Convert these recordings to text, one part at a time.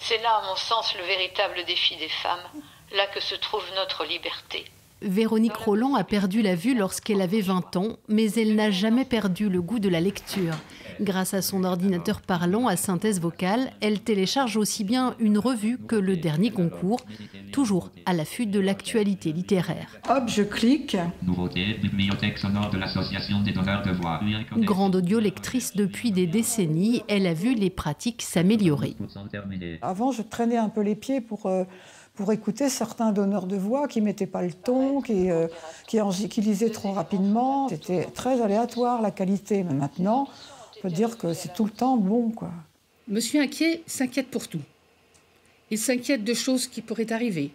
C'est là, à mon sens, le véritable défi des femmes, là que se trouve notre liberté. Véronique Roland a perdu la vue lorsqu'elle avait 20 ans, mais elle n'a jamais perdu le goût de la lecture. Grâce à son ordinateur parlant à synthèse vocale, elle télécharge aussi bien une revue que le dernier concours, toujours à l'affût de l'actualité littéraire. Hop, je clique. Nouveauté, bibliothèque sonore de l'Association des donneurs de voix. Grande audiolectrice depuis des décennies, elle a vu les pratiques s'améliorer. Avant, je traînais un peu les pieds pour écouter certains donneurs de voix qui ne mettaient pas le ton, qui lisaient trop rapidement. C'était très aléatoire, la qualité. Mais maintenant, on peut dire que c'est tout le temps bon, quoi. Monsieur Inquiet s'inquiète pour tout. Il s'inquiète de choses qui pourraient arriver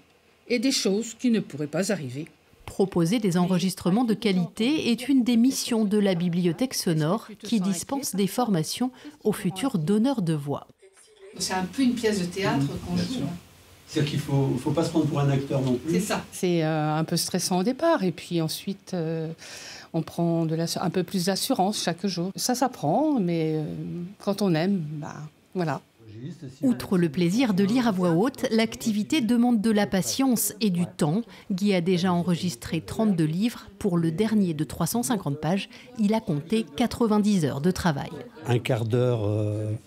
et des choses qui ne pourraient pas arriver. Proposer des enregistrements de qualité est une des missions de la Bibliothèque sonore qui dispense des formations aux futurs donneurs de voix. C'est un peu une pièce de théâtre qu'on joue. C'est-à-dire qu'il ne faut pas se prendre pour un acteur non plus. C'est ça. C'est un peu stressant au départ et puis ensuite on prend un peu plus d'assurance chaque jour. Ça s'apprend, mais quand on aime, voilà. Outre le plaisir de lire à voix haute, l'activité demande de la patience et du temps. Guy a déjà enregistré 32 livres. Pour le dernier de 350 pages, il a compté 90 heures de travail. Un quart d'heure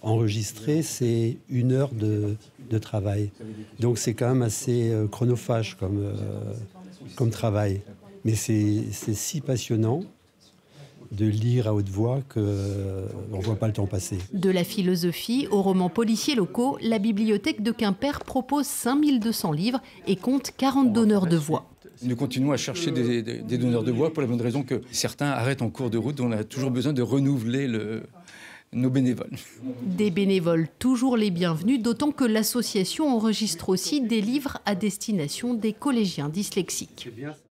enregistré, c'est 1 heure de travail. Donc c'est quand même assez chronophage comme travail. Mais c'est si passionnant de lire à haute voix qu'on ne voit pas le temps passer. De la philosophie aux romans policiers locaux, la bibliothèque de Quimper propose 5200 livres et compte 40 donneurs de voix. Nous continuons à chercher des donneurs de voix pour la bonne raison que certains arrêtent en cours de route. On a toujours besoin de renouveler nos bénévoles. Des bénévoles toujours les bienvenus, d'autant que l'association enregistre aussi des livres à destination des collégiens dyslexiques.